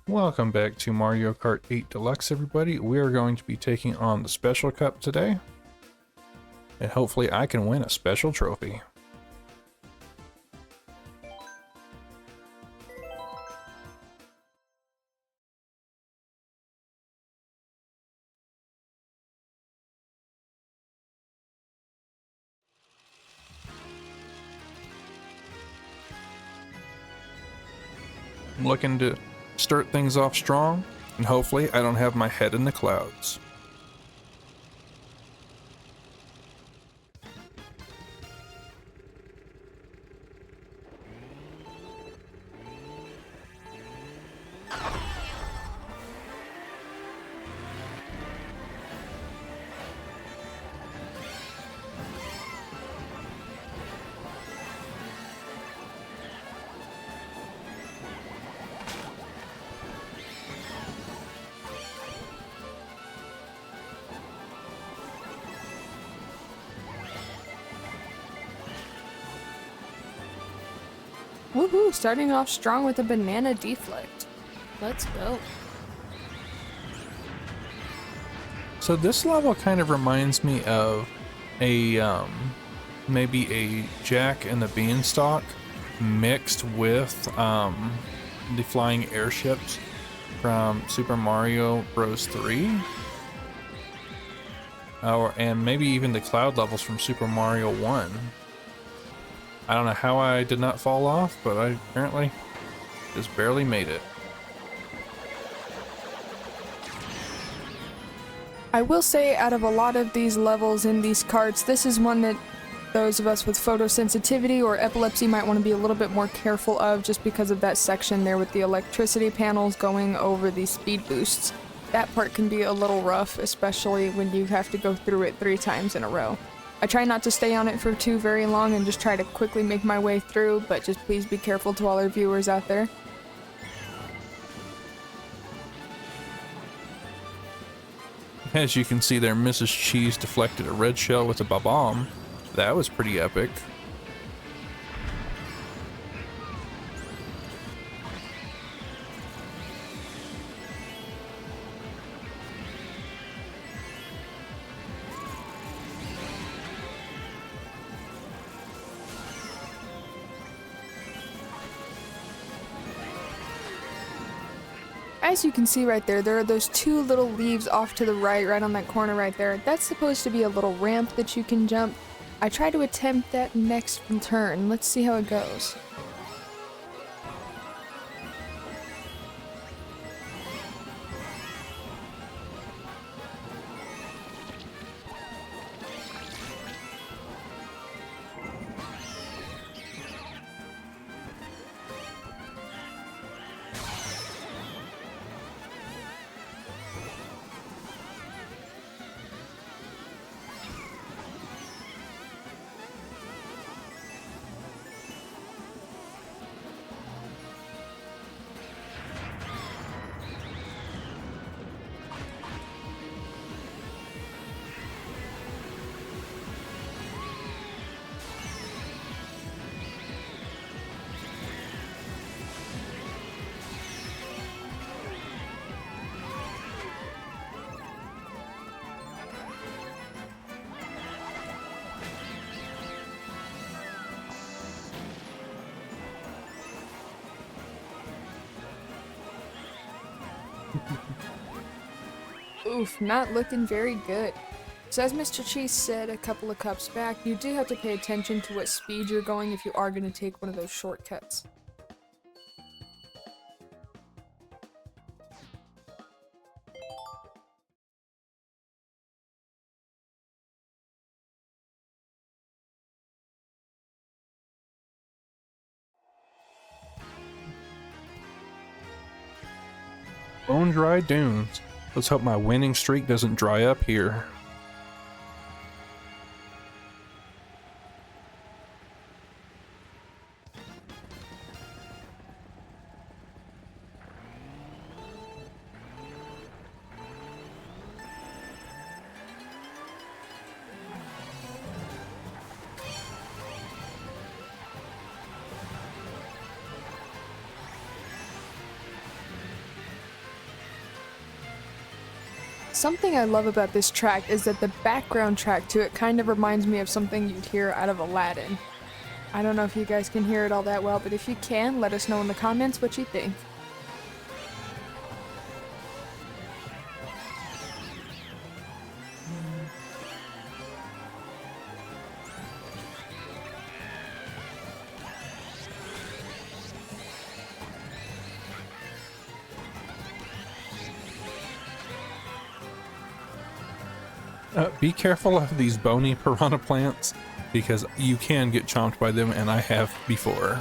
Welcome back to Mario Kart 8 Deluxe, everybody. We are going to be taking on the Special Cup today, and hopefully I can win a special trophy. I'm looking to start things off strong, and hopefully I don't have my head in the clouds. Woohoo! Starting off strong with a banana deflect. Let's go. So this level kind of reminds me of a maybe a Jack and the Beanstalk mixed with the flying airships from Super Mario Bros. 3. And maybe even the cloud levels from Super Mario 1. I don't know how I did not fall off, but I apparently just barely made it. I will say, out of a lot of these levels in these karts, this is one that those of us with photosensitivity or epilepsy might want to be a little bit more careful of, just because of that section there with the electricity panels going over the speed boosts. That part can be a little rough, especially when you have to go through it 3 times in a row. I try not to stay on it for too very long and just try to quickly make my way through, but just please be careful to all our viewers out there. As you can see there, Mrs. Cheese deflected a red shell with a bomb. That was pretty epic. As you can see right there, there are those 2 little leaves off to the right on that corner right there. That's supposed to be a little ramp that you can jump. I try to attempt that next turn. Let's see how it goes. Oof, not looking very good. So as Mr. Cheese said a couple of cups back, you do have to pay attention to what speed you're going if you are going to take one of those shortcuts. Bone dry dunes. Let's hope my winning streak doesn't dry up here. Something I love about this track is that the background track to it kind of reminds me of something you'd hear out of Aladdin. I don't know if you guys can hear it all that well, but if you can, let us know in the comments what you think. Be careful of these bony piranha plants because you can get chomped by them, and I have before.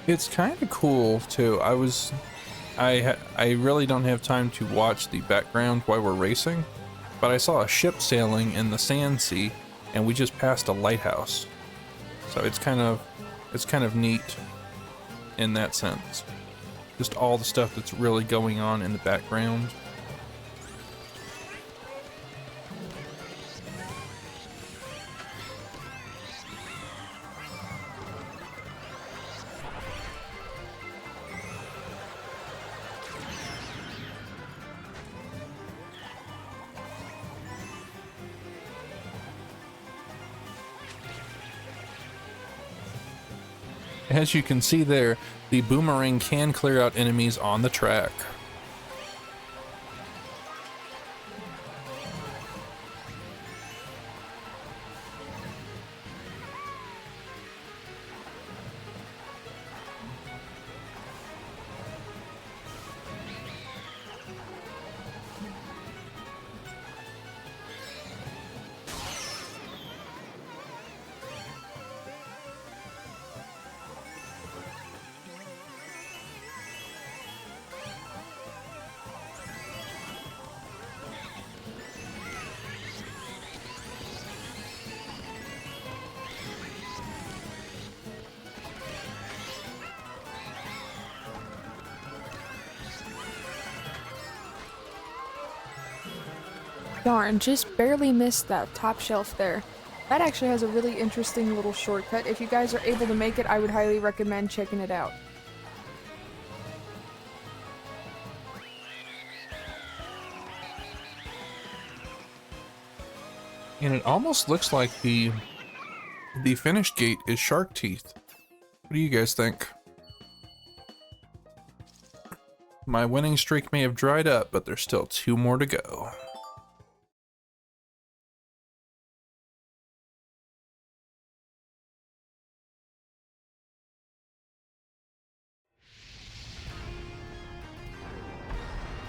It's kind of cool too. I really don't have time to watch the background while we're racing, but I saw a ship sailing in the sand sea, and we just passed a lighthouse. So it's kind of neat in that sense. Just all the stuff that's really going on in the background. As you can see there, the boomerang can clear out enemies on the track. Darn, just barely missed that top shelf there. That actually has a really interesting little shortcut. If you guys are able to make it, I would highly recommend checking it out. And it almost looks like the finished gate is shark teeth. What do you guys think? My winning streak may have dried up, but there's still 2 more to go.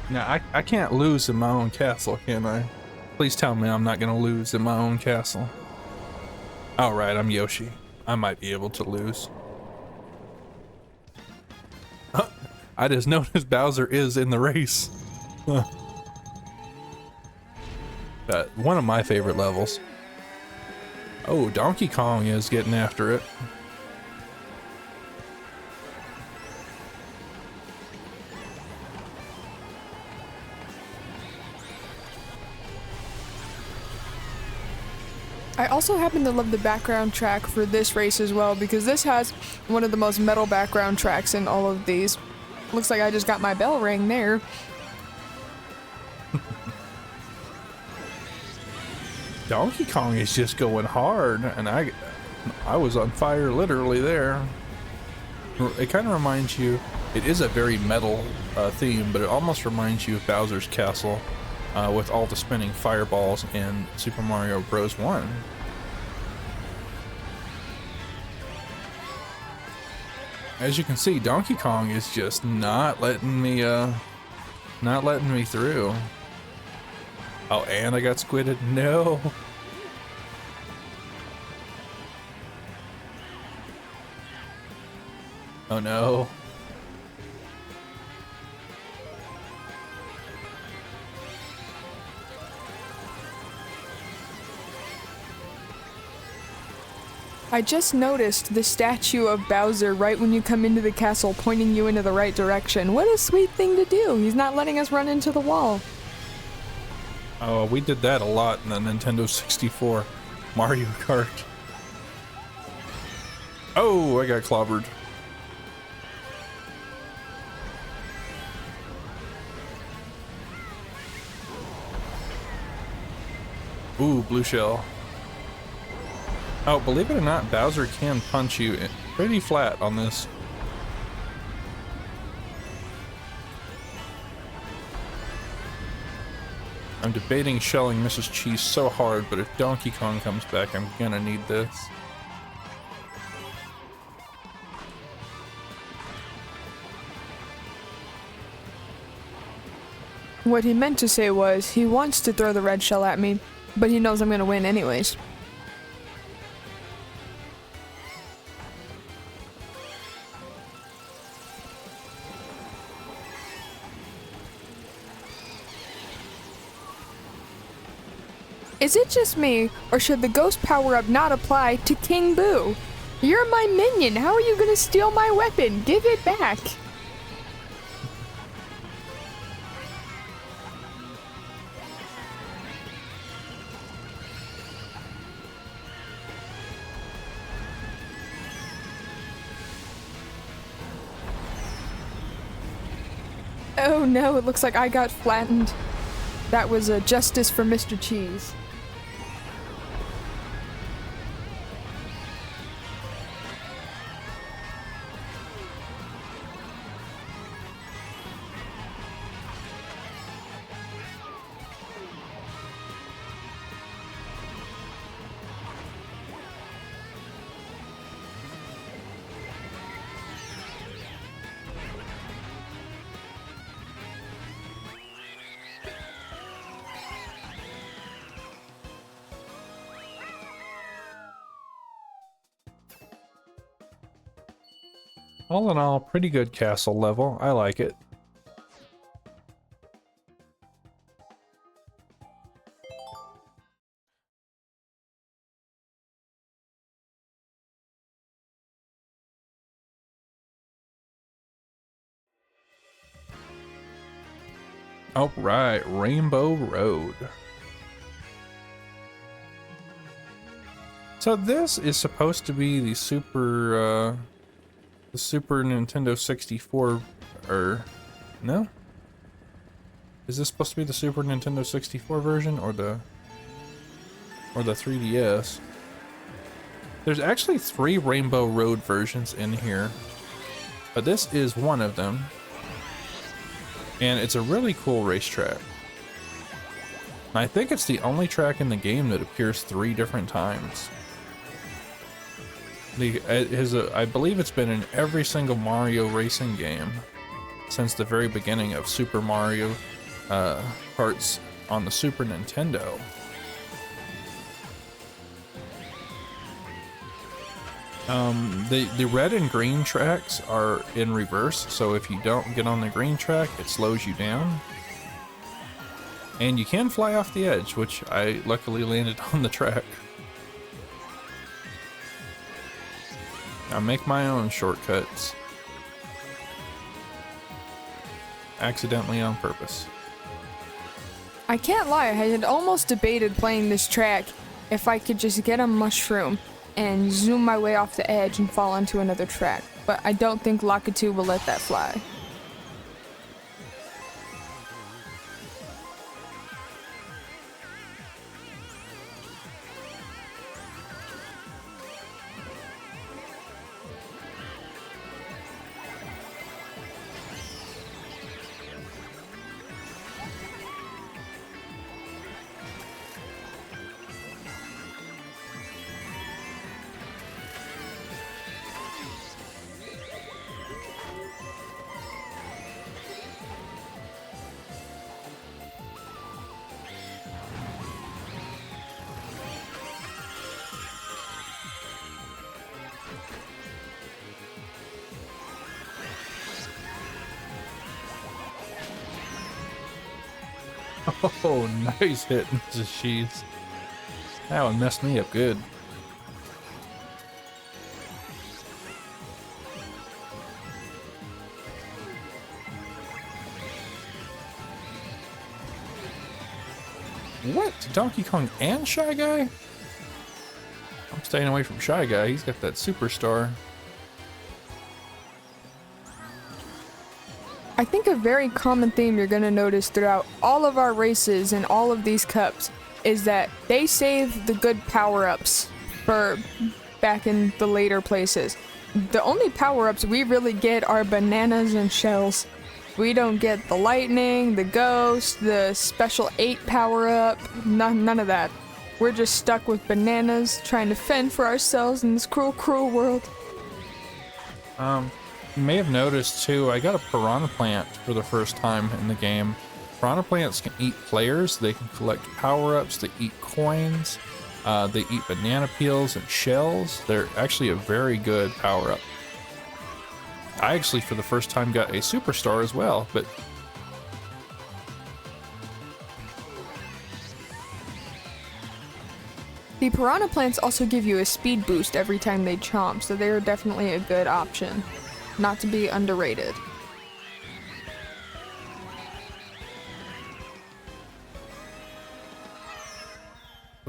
Now, I can't lose in my own castle, can I? Please tell me I'm not gonna lose in my own castle. Alright, I'm Yoshi. I might be able to lose. Huh, I just noticed Bowser is in the race. Huh. One of my favorite levels. Oh, Donkey Kong is getting after it. I also happen to love the background track for this race as well, because this has one of the most metal background tracks in all of these. Looks like I just got my bell ring there. Donkey Kong is just going hard, and I was on fire literally there. It kind of reminds you, it is a very metal theme, but it almost reminds you of Bowser's Castle with all the spinning fireballs in Super Mario Bros. 1. As you can see, Donkey Kong is just not letting me through. Oh, and I got squidded. No. Oh no. I just noticed the statue of Bowser right when you come into the castle, pointing you into the right direction. What a sweet thing to do. He's not letting us run into the wall. Oh, we did that a lot in the Nintendo 64 Mario Kart. Oh, I got clobbered. Ooh, blue shell. Oh, believe it or not, Bowser can punch you pretty flat on this. I'm debating shelling Mrs. Cheese so hard, but if Donkey Kong comes back, I'm gonna need this. What he meant to say was, he wants to throw the red shell at me, but he knows I'm gonna win anyways. Is it just me, or should the ghost power-up not apply to King Boo? You're my minion, how are you gonna steal my weapon? Give it back! Oh no, it looks like I got flattened. That was a justice for Mr. Cheese. All in all, pretty good castle level. I like it. All right, Rainbow Road. So this is supposed to be the Super Nintendo 64, or no? Is this supposed to be the Super Nintendo 64 version or the 3DS? There's actually 3 Rainbow Road versions in here, but this is one of them. And it's a really cool racetrack. I think it's the only track in the game that appears 3 different times. I believe it's been in every single Mario racing game since the very beginning of Super Mario Karts on the Super Nintendo. The red and green tracks are in reverse, so if you don't get on the green track, it slows you down. And you can fly off the edge, which I luckily landed on the track. I make my own shortcuts. Accidentally on purpose. I can't lie, I had almost debated playing this track if I could just get a mushroom and zoom my way off the edge and fall onto another track, but I don't think Lakitu will let that fly. Oh, nice hit, Mrs. Cheese. That one messed me up good. What? Donkey Kong and Shy Guy? I'm staying away from Shy Guy. He's got that superstar. I think a very common theme you're going to notice throughout all of our races and all of these cups is that they save the good power-ups for back in the later places. The only power-ups we really get are bananas and shells. We don't get the lightning, the ghost, the special 8 power-up, none of that. We're just stuck with bananas trying to fend for ourselves in this cruel, cruel world. You may have noticed too, I got a piranha plant for the first time in the game. Piranha plants can eat players, they can collect power-ups, they eat coins, they eat banana peels and shells. They're actually a very good power-up. I actually, for the first time, got a superstar as well, but The piranha plants also give you a speed boost every time they chomp, so they're definitely a good option. Not to be underrated.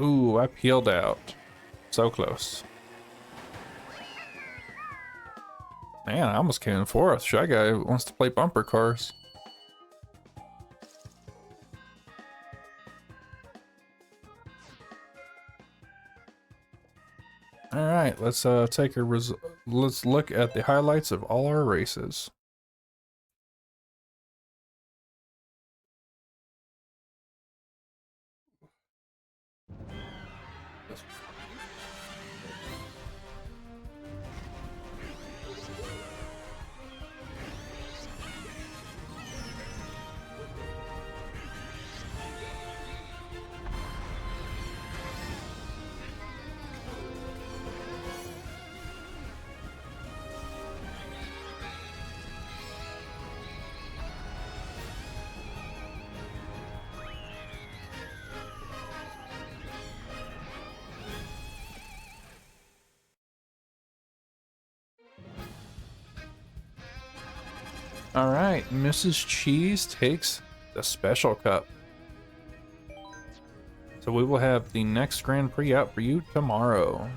ooh, I peeled out. So close. Man, I almost came in fourth. Shy Guy wants to play bumper cars. All right, let's let's look at the highlights of all our races. All right, Mrs. Cheese takes the Special Cup. So we will have the next Grand Prix out for you tomorrow.